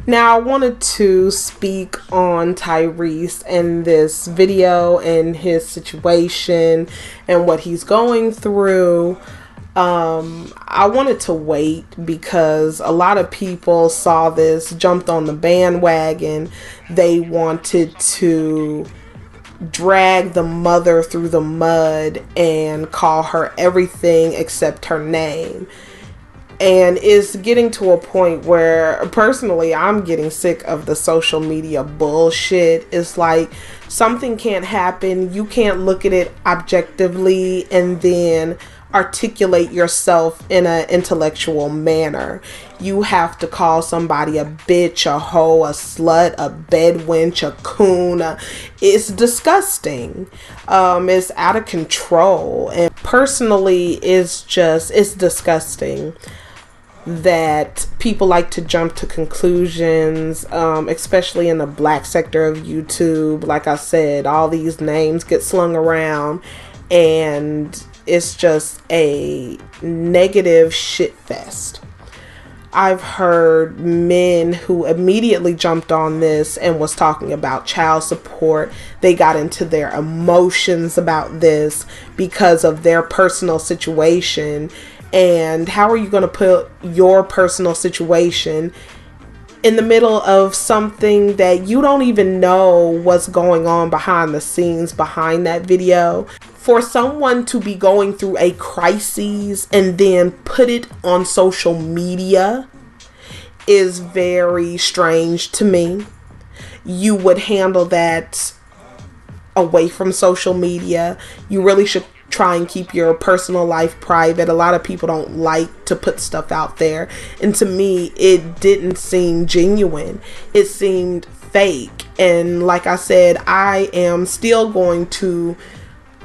Now, I wanted to speak on Tyrese and this video and his situation and what he's going through. I wanted to wait because a lot of people saw this, jumped on the bandwagon. They wanted to drag the mother through the mud and call her everything except her name. And it's getting to a point where, personally, I'm getting sick of the social media bullshit. It's like something can't happen. You can't look at it objectively and then articulate yourself in an intellectual manner. You have to call somebody a bitch, a hoe, a slut, a bedwench, a coon. It's disgusting. It's out of control. And personally, it's disgusting that people like to jump to conclusions, especially in the black sector of YouTube. Like I said, all these names get slung around and it's just a negative shit fest. I've heard men who immediately jumped on this and was talking about child support. They got into their emotions about this because of their personal situation. And how are you going to put your personal situation in the middle of something that you don't even know what's going on behind the scenes behind that video? For someone to be going through a crisis and then put it on social media is very strange to me. You would handle that away from social media. You really should try and keep your personal life private. A lot of people don't like to put stuff out there. And to me, it didn't seem genuine. It seemed fake. And like I said, I am still going to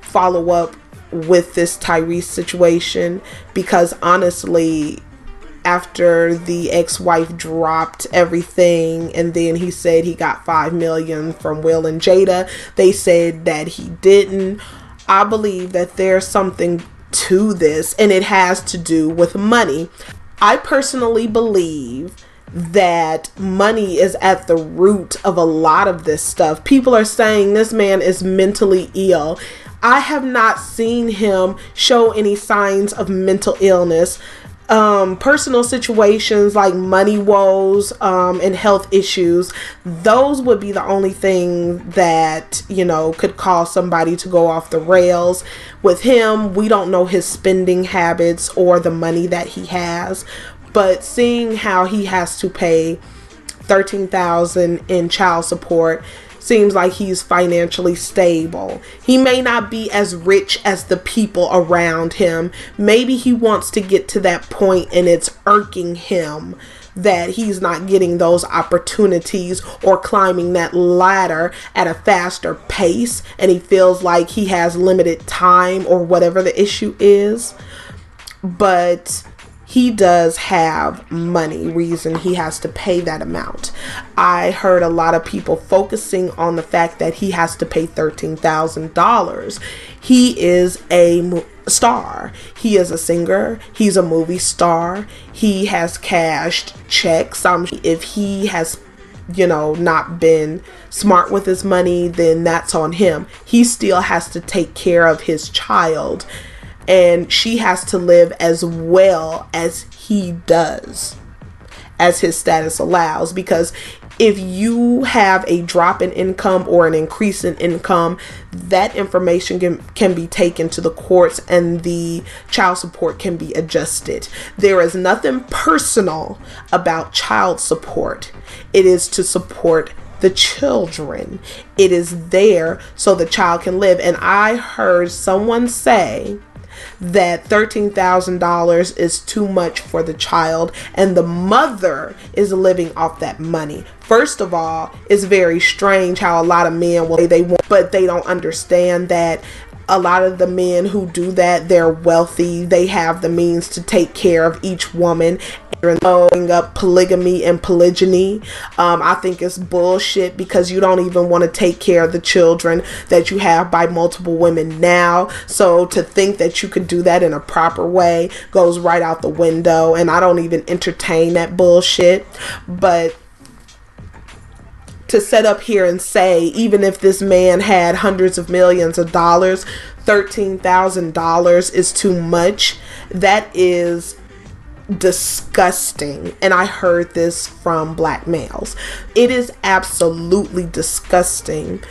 follow up with this Tyrese situation because honestly, after the ex-wife dropped everything and then he said he got $5 million from Will and Jada, they said that he didn't. I believe that there's something to this, and it has to do with money. I personally believe that money is at the root of a lot of this stuff. People are saying this man is mentally ill. I have not seen him show any signs of mental illness. Personal situations like money woes and health issues, those would be the only thing that, could cause somebody to go off the rails. With him, we don't know his spending habits or the money that he has, but seeing how he has to pay $13,000 in child support seems like he's financially stable. He may not be as rich as the people around him. Maybe he wants to get to that point and it's irking him that he's not getting those opportunities or climbing that ladder at a faster pace, and he feels like he has limited time or whatever the issue is. But he does have money, reason he has to pay that amount. I heard a lot of people focusing on the fact that he has to pay $13,000. He is a star. He is a singer. He's a movie star. He has cashed checks. If he has, not been smart with his money, then that's on him. He still has to take care of his child. And she has to live as well as he does, as his status allows. Because if you have a drop in income or an increase in income, that information can be taken to the courts and the child support can be adjusted. There is nothing personal about child support. It is to support the children. It is there so the child can live. And I heard someone say that $13,000 is too much for the child and the mother is living off that money. First of all, it's very strange how a lot of men will say they want, but they don't understand that a lot of the men who do that, they're wealthy. They have the means to take care of each woman. Throwing up polygamy and polygyny, I think it's bullshit because you don't even want to take care of the children that you have by multiple women now. So to think that you could do that in a proper way goes right out the window, and I don't even entertain that bullshit. But to set up here and say, even if this man had hundreds of millions of dollars, $13,000 is too much. That is disgusting. And I heard this from black males. It is absolutely disgusting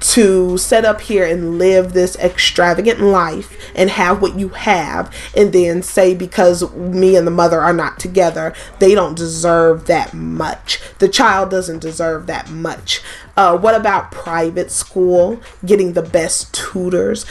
to set up here and live this extravagant life and have what you have, and then say because me and the mother are not together, they don't deserve that much. The child doesn't deserve that much. What about private school, getting the best tutors,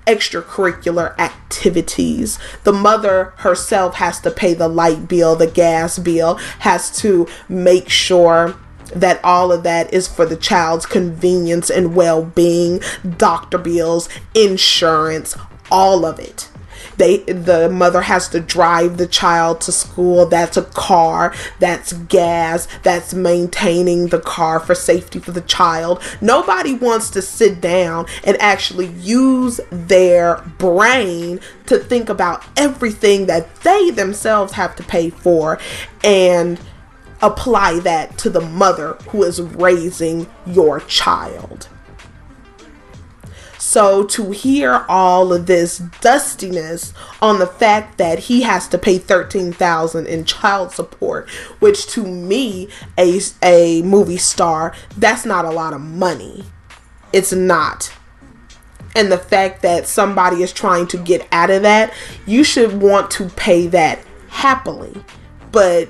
extracurricular activities? The mother herself has to pay the light bill, the gas bill, has to make sure that all of that is for the child's convenience and well-being, doctor bills, insurance, all of it. The mother has to drive the child to school. That's a car, that's gas, that's maintaining the car for safety for the child. Nobody wants to sit down and actually use their brain to think about everything that they themselves have to pay for and apply that to the mother who is raising your child. So to hear all of this dustiness on the fact that he has to pay $13,000 in child support, which to me, a movie star, that's not a lot of money. It's not. And the fact that somebody is trying to get out of that, you should want to pay that happily. But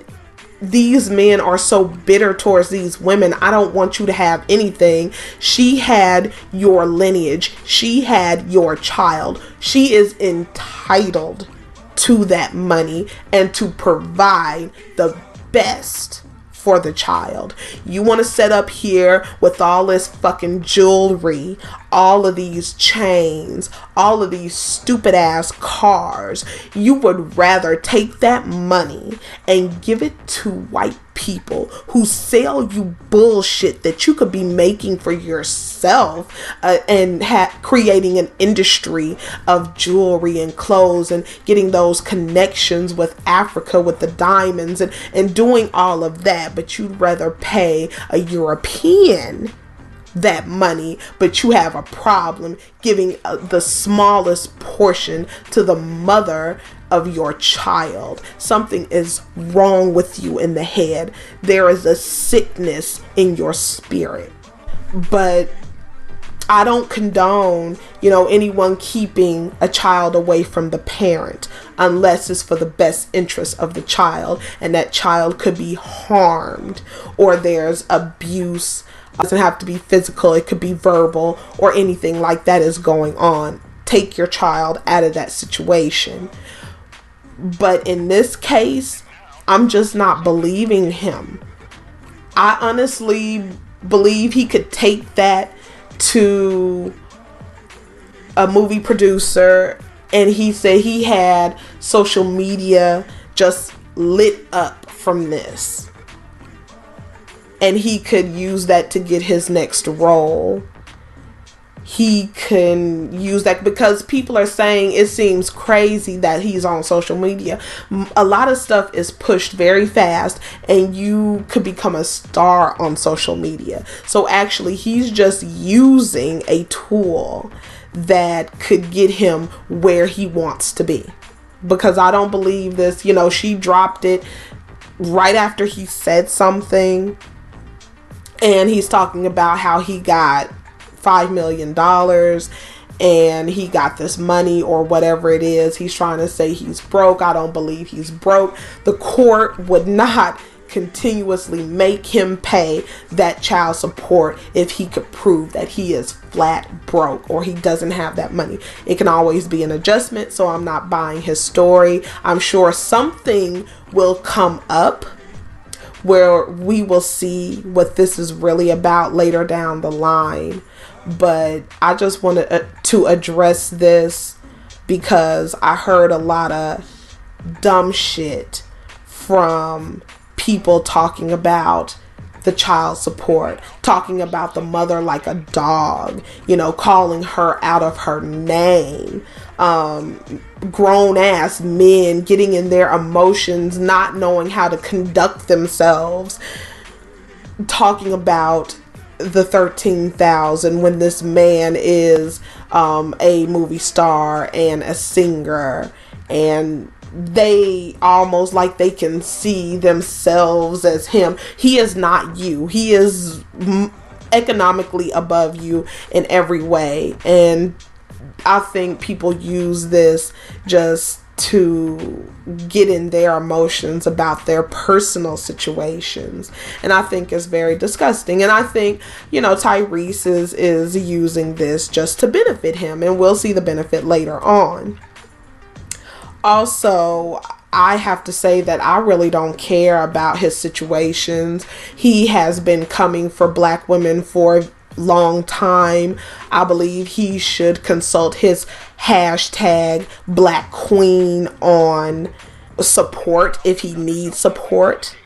these men are so bitter towards these women. I don't want you to have anything. She had your lineage. She had your child. She is entitled to that money and to provide the best for the child. You want to set up here with all this fucking jewelry, all of these chains, all of these stupid ass cars. You would rather take that money and give it to white people who sell you bullshit that you could be making for yourself, and creating an industry of jewelry and clothes and getting those connections with Africa with the diamonds and doing all of that. But you'd rather pay a European that money, but you have a problem giving the smallest portion to the mother of your child. Something is wrong with you in the head. There is a sickness in your spirit. But I don't condone, anyone keeping a child away from the parent unless it's for the best interest of the child, and that child could be harmed or there's abuse. It doesn't have to be physical, it could be verbal or anything like that is going on. Take your child out of that situation. But in this case, I'm just not believing him. I honestly believe he could take that to a movie producer, and he said he had social media just lit up from this, and he could use that to get his next role. He can use that because people are saying it seems crazy that he's on social media. A lot of stuff is pushed very fast and you could become a star on social media. So actually he's just using a tool that could get him where he wants to be. Because I don't believe this, she dropped it right after he said something, and he's talking about how he got $5 million and he got this money or whatever it is. He's trying to say he's broke. I don't believe he's broke. The court would not continuously make him pay that child support if he could prove that he is flat broke or he doesn't have that money. It can always be an adjustment, so I'm not buying his story. I'm sure something will come up where we will see what this is really about later down the line. But I just wanted to address this because I heard a lot of dumb shit from people talking about the child support, talking about the mother like a dog, calling her out of her name. Grown ass men getting in their emotions, not knowing how to conduct themselves, talking about the 13,000 when this man is a movie star and a singer, and they almost like they can see themselves as him. He is not you. He is economically above you in every way. And I think people use this just to get in their emotions about their personal situations, and I think it's very disgusting. And I think, you know, Tyrese is using this just to benefit him, and we'll see the benefit later on. Also, I have to say that I really don't care about his situations. He has been coming for black women for a long time. I believe he should consult his hashtag Black Queen on support if he needs support,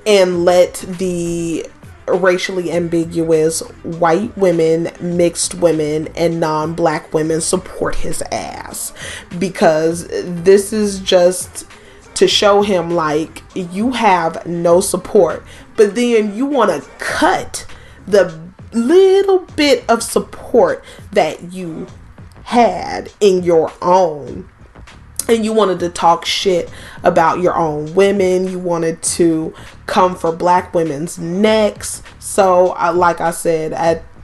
and let the racially ambiguous white women, mixed women, and non-black women support his ass, because this is just to show him like you have no support, but then you want to cut the little bit of support that you had in your own, and you wanted to talk shit about your own women. You wanted to come for black women's necks. So like I said,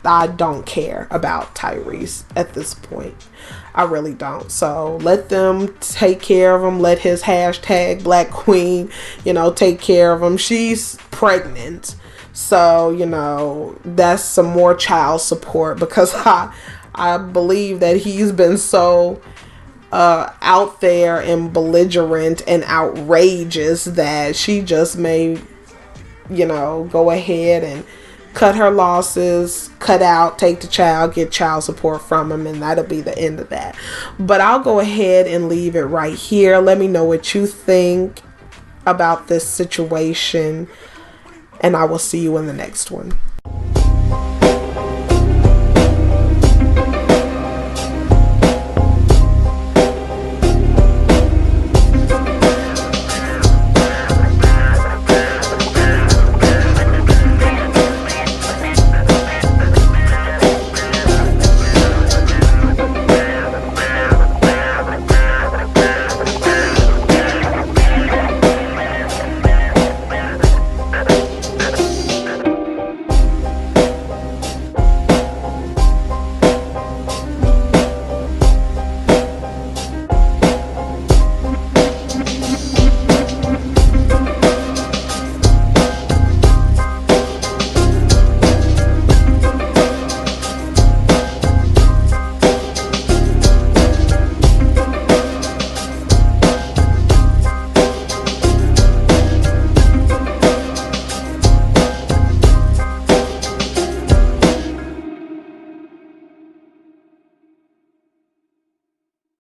I don't care about Tyrese at this point. I really don't. So let them take care of him. Let his hashtag Black Queen, you know, take care of him. She's pregnant. So, you know, that's some more child support, because I believe that he's been so out there and belligerent and outrageous that she just may, you know, go ahead and cut her losses, cut out, take the child, get child support from him, and that'll be the end of that. But I'll go ahead and leave it right here. Let me know what you think about this situation, and I will see you in the next one.